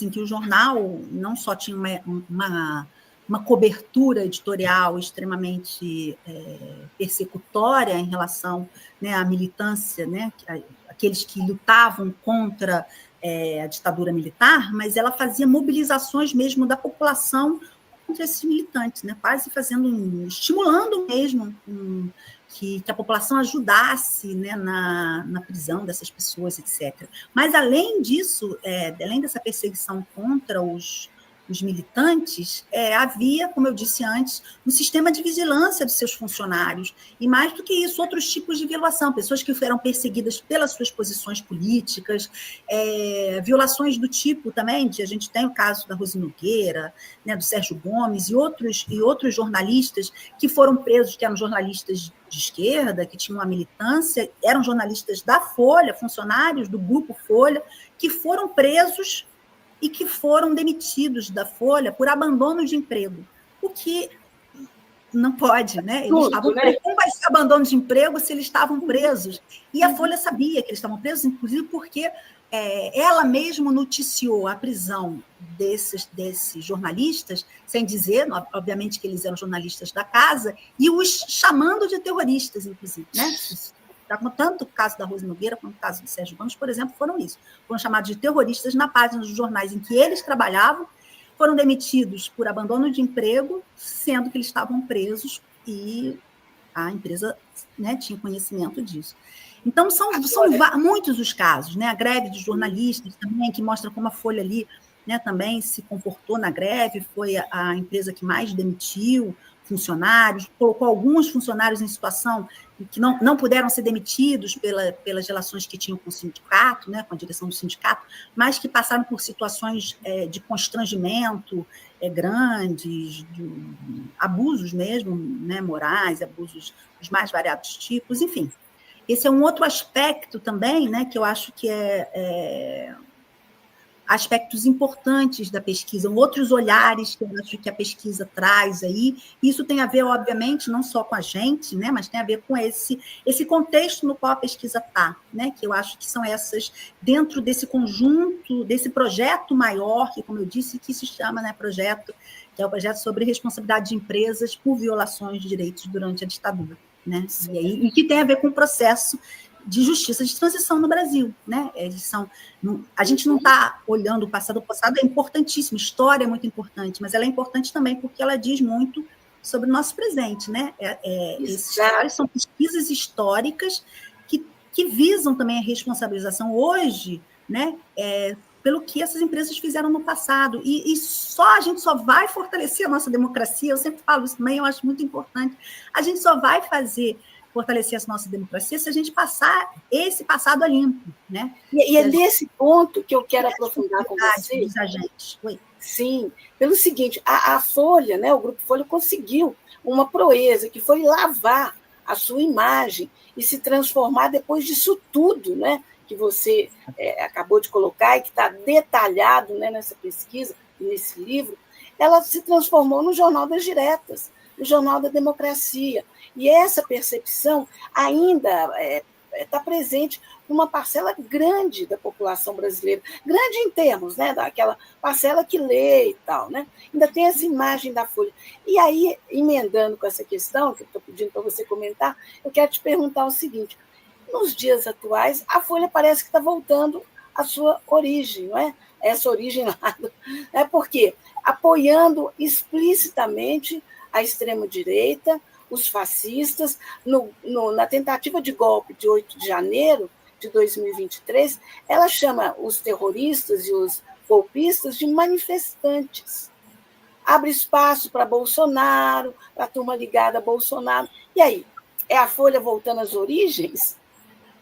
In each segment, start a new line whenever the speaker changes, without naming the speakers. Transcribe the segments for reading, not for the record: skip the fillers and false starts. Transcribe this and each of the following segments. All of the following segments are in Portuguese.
em que o jornal não só tinha uma cobertura editorial extremamente persecutória em relação, né, à militância, né, aqueles que lutavam contra a ditadura militar, mas ela fazia mobilizações mesmo da população contra esses militantes, né, quase estimulando mesmo que a população ajudasse, né, na prisão dessas pessoas, etc. Mas, além disso, além dessa perseguição contra os militantes, havia, como eu disse antes, um sistema de vigilância dos seus funcionários, e mais do que isso, outros tipos de violação, pessoas que foram perseguidas pelas suas posições políticas, violações do tipo também, a gente tem o caso da Rose Nogueira, né, do Sérgio Gomes e outros jornalistas que foram presos, que eram jornalistas de esquerda, que tinham uma militância, eram jornalistas da Folha, funcionários do Grupo Folha, que foram presos e que foram demitidos da Folha por abandono de emprego, o que não pode, né? Eles estavam presos. Como vai ser abandono de emprego se eles estavam presos? E a Folha sabia que eles estavam presos, inclusive porque ela mesma noticiou a prisão desses jornalistas, sem dizer, obviamente, que eles eram jornalistas da casa, e os chamando de terroristas, inclusive, né? Tanto o caso da Rose Nogueira quanto o caso do Sérgio Gomes, por exemplo, foram isso. Foram chamados de terroristas na página dos jornais em que eles trabalhavam, foram demitidos por abandono de emprego, sendo que eles estavam presos e a empresa, né, tinha conhecimento disso. Então, são muitos os casos, né? A greve de jornalistas também, que mostra como a Folha ali, né, também se comportou na greve, foi a empresa que mais demitiu funcionários, colocou alguns funcionários em situação que não puderam ser demitidos pelas relações que tinham com o sindicato, né, com a direção do sindicato, mas que passaram por situações de constrangimento grandes, de abusos mesmo, né, morais, abusos dos mais variados tipos, enfim. Esse é um outro aspecto também, né, que eu acho que aspectos importantes da pesquisa, outros olhares que eu acho que a pesquisa traz aí. Isso tem a ver, obviamente, não só com a gente, né, mas tem a ver com esse contexto no qual a pesquisa está, né, que eu acho que são essas, dentro desse conjunto, desse projeto maior, que, como eu disse, que se chama, né, projeto, que é o projeto sobre responsabilidade de empresas por violações de direitos durante a ditadura, né, e que tem a ver com o processo de justiça de transição no Brasil, né? A gente não está olhando o passado é importantíssimo, história é muito importante, mas ela é importante também porque ela diz muito sobre o nosso presente, né? Esses trabalhos são pesquisas históricas que visam também a responsabilização hoje, né? Pelo que essas empresas fizeram no passado, e a gente só vai fortalecer a nossa democracia, eu sempre falo isso também, eu acho muito importante, a gente só vai fortalecer a nossa democracia se a gente passar esse passado a limpo, né?
E é nesse ponto que eu quero aprofundar com você.
Dos agentes. Oi.
Sim, pelo seguinte, a Folha, né, o Grupo Folha conseguiu uma proeza, que foi lavar a sua imagem e se transformar depois disso tudo, né, que você acabou de colocar e que está detalhado, né, nessa pesquisa, nesse livro, ela se transformou no Jornal das Diretas, no Jornal da Democracia. E essa percepção ainda está presente numa parcela grande da população brasileira, grande em termos, né, daquela parcela que lê e tal, né? Ainda tem essa imagem da Folha. E aí, emendando com essa questão, que eu estou pedindo para você comentar, eu quero te perguntar o seguinte: nos dias atuais, a Folha parece que está voltando à sua origem, não é? Essa origem lá, né? Porque apoiando explicitamente a extrema-direita, os fascistas, na tentativa de golpe de 8 de janeiro de 2023, ela chama os terroristas e os golpistas de manifestantes. Abre espaço para Bolsonaro, para a turma ligada a Bolsonaro. E aí, é a Folha voltando às origens?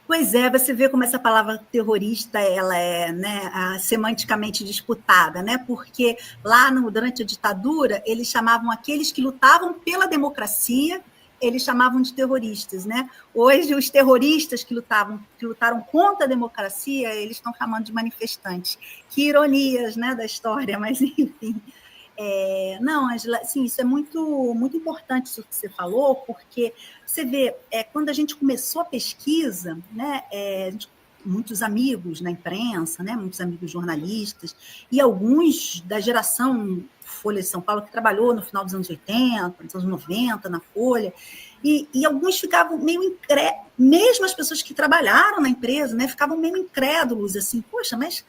Pois é, você vê como essa palavra terrorista ela é, né, semanticamente disputada, né? Porque lá durante a ditadura eles chamavam aqueles que lutavam pela democracia, eles chamavam de terroristas, né? Hoje os terroristas que lutaram contra a democracia, eles estão chamando de manifestantes. Que ironias, né, da história, mas enfim. Não, Angela, sim, isso é muito, muito importante isso que você falou, porque você vê, quando a gente começou a pesquisa, né, a gente muitos amigos na imprensa, né, muitos amigos jornalistas, e alguns da geração Folha de São Paulo, que trabalhou no final dos anos 80, dos anos 90, na Folha, e alguns ficavam meio incrédulos, mesmo as pessoas que trabalharam na empresa, né, ficavam meio incrédulos, assim, poxa, mas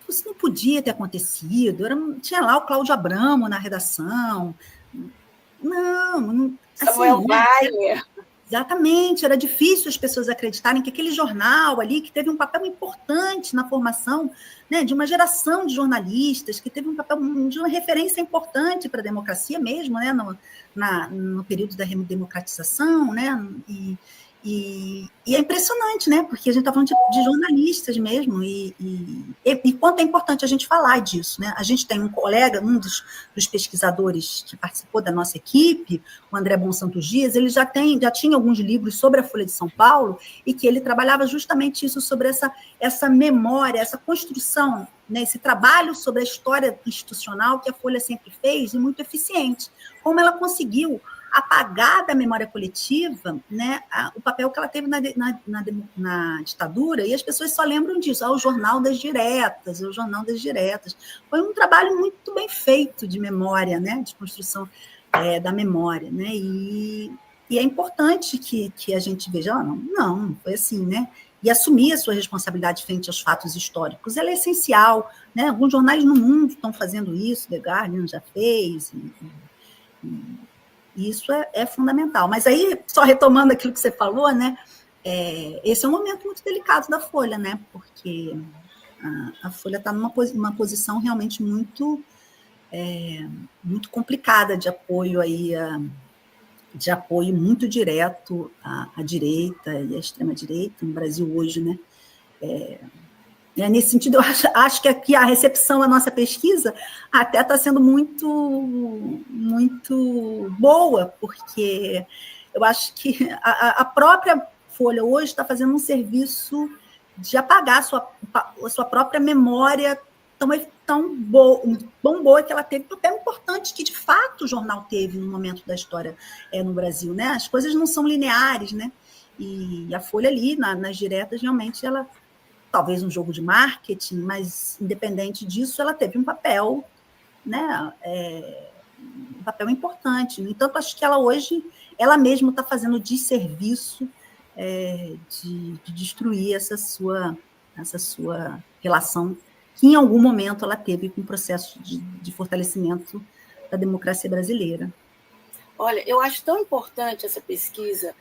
isso não podia ter acontecido, tinha lá o Cláudio Abramo na redação, não
Samuel Weiner.
Exatamente, era difícil as pessoas acreditarem que aquele jornal ali, que teve um papel importante na formação, né, de uma geração de jornalistas, que teve um papel de uma referência importante para a democracia mesmo, né, no período da redemocratização, né, e é impressionante, né, porque a gente está falando de jornalistas mesmo, e quanto é importante a gente falar disso, né? A gente tem um colega, um dos pesquisadores que participou da nossa equipe, o André Bonsanto Dias, ele já tinha alguns livros sobre a Folha de São Paulo, e que ele trabalhava justamente isso, sobre essa memória, essa construção, né, esse trabalho sobre a história institucional que a Folha sempre fez, e muito eficiente. Como ela conseguiu apagar da memória coletiva, né, o papel que ela teve na ditadura, e as pessoas só lembram disso, o Jornal das Diretas, o Jornal das Diretas. Foi um trabalho muito bem feito de memória, né, de construção da memória, né, e é importante que a gente veja, não foi assim, né, e assumir a sua responsabilidade frente aos fatos históricos, ela é essencial, né, alguns jornais no mundo estão fazendo isso, The Guardian já fez, isso é fundamental. Mas aí, só retomando aquilo que você falou, né, esse é um momento muito delicado da Folha, né, porque a Folha está numa posição realmente muito, muito complicada de apoio aí de apoio muito direto à direita e à extrema-direita no Brasil hoje, né. Nesse sentido, eu acho que aqui a recepção à nossa pesquisa até está sendo muito, muito boa, porque eu acho que a própria Folha hoje está fazendo um serviço de apagar a sua própria memória tão boa que ela teve, um papel importante que, de fato, o jornal teve no momento da história no Brasil, né? As coisas não são lineares, né? E a Folha ali, nas diretas, realmente, ela talvez um jogo de marketing, mas, independente disso, ela teve um papel, né, um papel importante. No entanto, acho que ela hoje, ela mesma está fazendo desserviço de destruir essa sua relação que, em algum momento, ela teve com o processo de fortalecimento da democracia brasileira.
Olha, eu acho tão importante essa pesquisa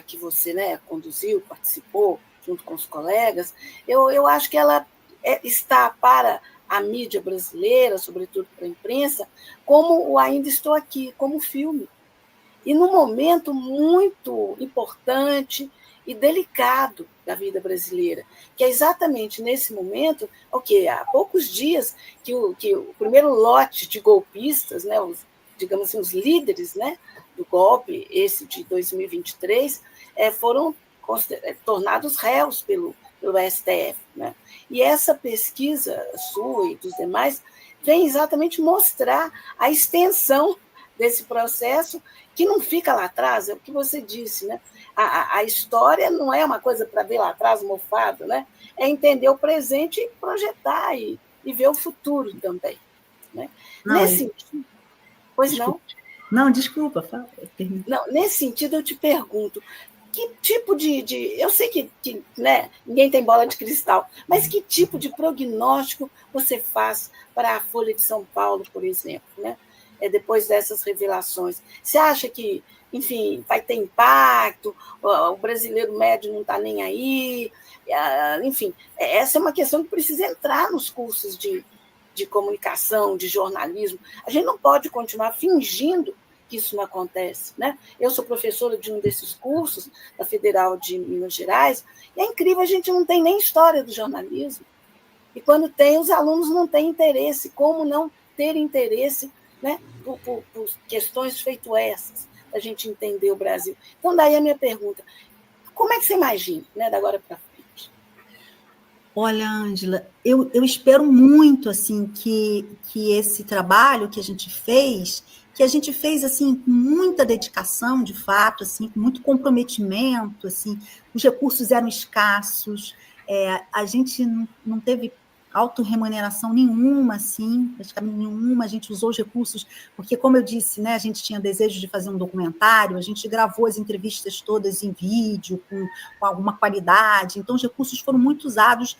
que você, né, conduziu, participou, junto com os colegas. Eu acho que ela está para a mídia brasileira, sobretudo para a imprensa, como o Ainda Estou Aqui, como filme. E num momento muito importante e delicado da vida brasileira, que é exatamente nesse momento, há poucos dias que o primeiro lote de golpistas, né, digamos assim, os líderes, né, do golpe, esse de 2023, foram tornados réus pelo STF. Né? E essa pesquisa sua e dos demais vem exatamente mostrar a extensão desse processo, que não fica lá atrás, é o que você disse, né? A história não é uma coisa para ver lá atrás, mofado, né? É entender o presente e projetar e ver o futuro também. Né? Nesse sentido... Pois
desculpa.
não?
Não, desculpa. Fala.
Não, nesse sentido, eu te pergunto, que tipo eu sei que né, ninguém tem bola de cristal, mas que tipo de prognóstico você faz para a Folha de São Paulo, por exemplo, né? Depois dessas revelações? Você acha que, enfim, vai ter impacto, o brasileiro médio não está nem aí? Enfim, essa é uma questão que precisa entrar nos cursos de comunicação, de jornalismo. A gente não pode continuar fingindo que isso não acontece. Né? Eu sou professora de um desses cursos, da Federal de Minas Gerais, e é incrível, a gente não tem nem história do jornalismo. E quando tem, os alunos não têm interesse. Como não ter interesse, né, por questões feito essas, para a gente entender o Brasil? . Então, daí a minha pergunta, como é que você imagina, né, da agora para frente?
Olha, Ângela, eu espero muito assim que esse trabalho que a gente fez assim com muita dedicação, de fato, assim, com muito comprometimento, assim, os recursos eram escassos, a gente não teve autorremuneração nenhuma, assim, praticamente nenhuma, a gente usou os recursos, porque, como eu disse, né, a gente tinha desejo de fazer um documentário, a gente gravou as entrevistas todas em vídeo, com alguma qualidade, então os recursos foram muito usados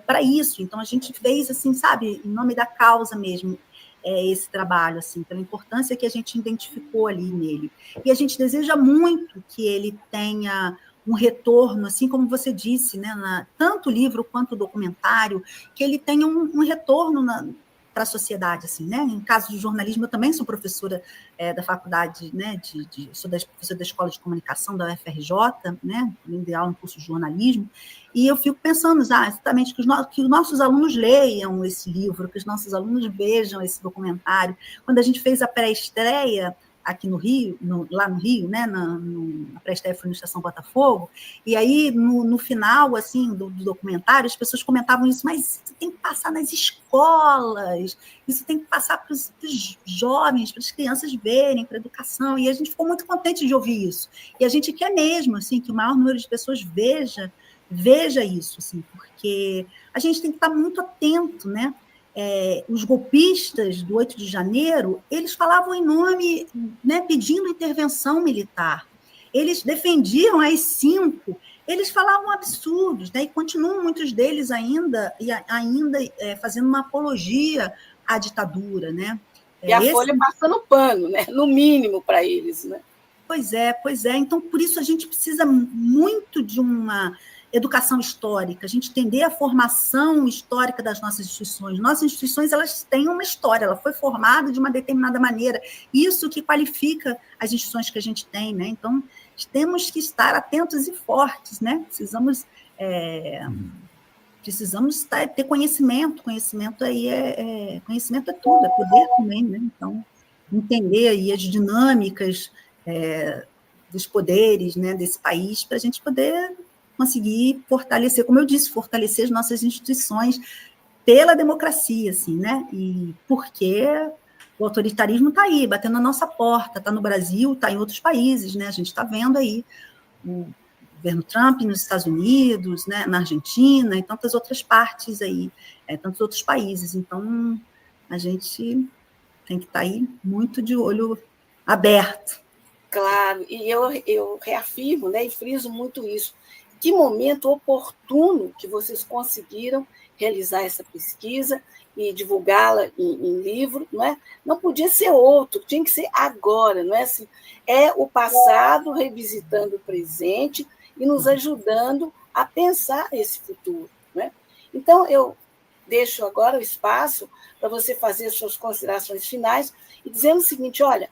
para isso. Então, a gente fez, assim, sabe, em nome da causa mesmo, esse trabalho, assim, pela importância que a gente identificou ali nele. E a gente deseja muito que ele tenha um retorno, assim como você disse, né, tanto o livro quanto o documentário, que ele tenha um retorno para a sociedade, assim, né? Em caso de jornalismo, eu também sou professora da faculdade, né? Sou professora da Escola de Comunicação da UFRJ, né? Além de aula no curso de jornalismo, e eu fico pensando exatamente que os nossos alunos leiam esse livro, que os nossos alunos vejam esse documentário. Quando a gente fez a pré-estreia aqui no Rio, lá no Rio, né, na pré-estreia foi na Estação Botafogo, e aí, no final, assim, do documentário, as pessoas comentavam isso, mas isso tem que passar nas escolas, isso tem que passar para os jovens, para as crianças verem, para a educação, e a gente ficou muito contente de ouvir isso, e a gente quer mesmo, assim, que o maior número de pessoas veja isso, assim, porque a gente tem que estar muito atento, né? Os golpistas do 8 de janeiro, eles falavam em nome, né, pedindo intervenção militar. Eles defendiam as 5, eles falavam absurdos, né, e continuam muitos deles ainda fazendo uma apologia à ditadura. Né?
E a Folha passando pano, né? No mínimo, para eles. Né?
Pois é. Então, por isso, a gente precisa muito de uma educação histórica, a gente entender a formação histórica das nossas instituições. Nossas instituições, elas têm uma história, ela foi formada de uma determinada maneira, isso que qualifica as instituições que a gente tem, né? Então, temos que estar atentos e fortes, né? Precisamos ter conhecimento aí conhecimento é tudo, é poder também, né? Então, entender aí as dinâmicas dos poderes, né, desse país, para a gente poder conseguir fortalecer, como eu disse, fortalecer as nossas instituições pela democracia, assim, né? E porque o autoritarismo está aí, batendo na nossa porta, está no Brasil, está em outros países, né? A gente está vendo aí o governo Trump nos Estados Unidos, né? Na Argentina e tantas outras partes aí, tantos outros países. Então, a gente tem que estar aí muito de olho aberto.
Claro, e eu reafirmo, né, e friso muito isso. Que momento oportuno que vocês conseguiram realizar essa pesquisa e divulgá-la em livro, não é? Não podia ser outro, tinha que ser agora, não é assim? É o passado revisitando o presente e nos ajudando a pensar esse futuro, não é? Então, eu deixo agora o espaço para você fazer as suas considerações finais e dizendo o seguinte, olha,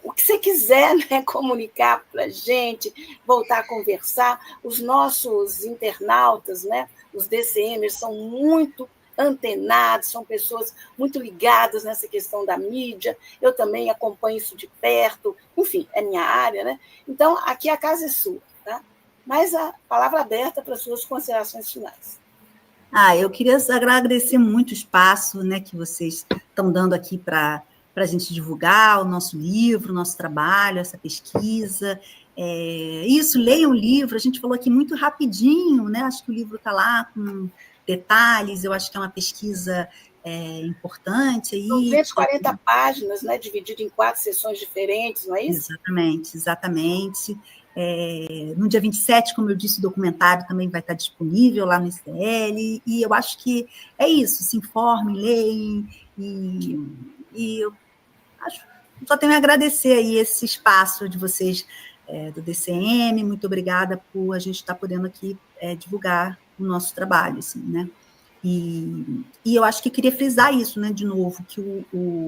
o que você quiser, né, comunicar para a gente, voltar a conversar, os nossos internautas, né, os DCMers, são muito antenados, são pessoas muito ligadas nessa questão da mídia, eu também acompanho isso de perto, enfim, é minha área, né? Então, aqui a casa é sua, tá? Mas a palavra aberta para as suas considerações finais.
Eu queria agradecer muito o espaço, né, que vocês estão dando aqui para a gente divulgar o nosso livro, o nosso trabalho, essa pesquisa. Leiam o livro, a gente falou aqui muito rapidinho, né? Acho que o livro está lá com detalhes, eu acho que é uma pesquisa importante. Aí,
240 páginas, né, dividido em 4 sessões diferentes, não é isso?
Exatamente. No dia 27, como eu disse, o documentário também vai estar disponível lá no ICL, e eu acho que é isso, se informem, leem, e eu só tenho a agradecer aí esse espaço de vocês do DCM, muito obrigada por a gente estar podendo aqui divulgar o nosso trabalho, assim, né? E eu acho que queria frisar isso, né, de novo, que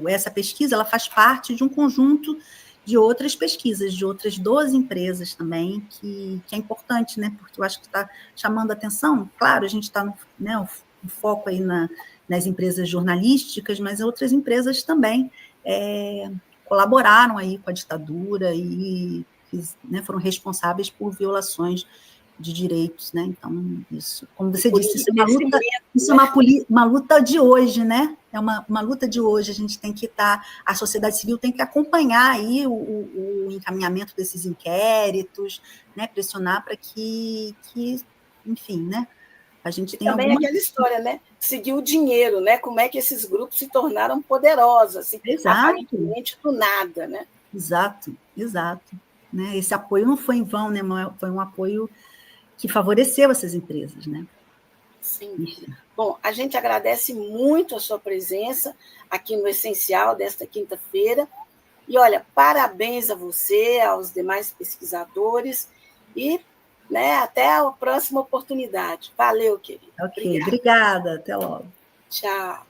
essa pesquisa ela faz parte de um conjunto de outras pesquisas, de outras 12 empresas também, que é importante, né, porque eu acho que está chamando a atenção. Claro, a gente está no foco aí nas empresas jornalísticas, mas outras empresas também colaboraram aí com a ditadura e né, foram responsáveis por violações de direitos, né? Então, isso, como você disse, isso é uma luta de hoje, né? É uma luta de hoje, a gente tem que a sociedade civil tem que acompanhar aí o encaminhamento desses inquéritos, né? Pressionar para que, enfim, né? A gente tem
também aquela história, né? Seguir o dinheiro, né? Como é que esses grupos se tornaram poderosos, assim, aparentemente do nada, né?
Exato. Né? Esse apoio não foi em vão, né? Foi um apoio que favoreceu essas empresas, né?
Sim. Bom, a gente agradece muito a sua presença aqui no Essencial desta quinta-feira. E, olha, parabéns a você, aos demais pesquisadores, e, né, até a próxima oportunidade. Valeu, querida.
Ok, obrigada. Até logo.
Tchau.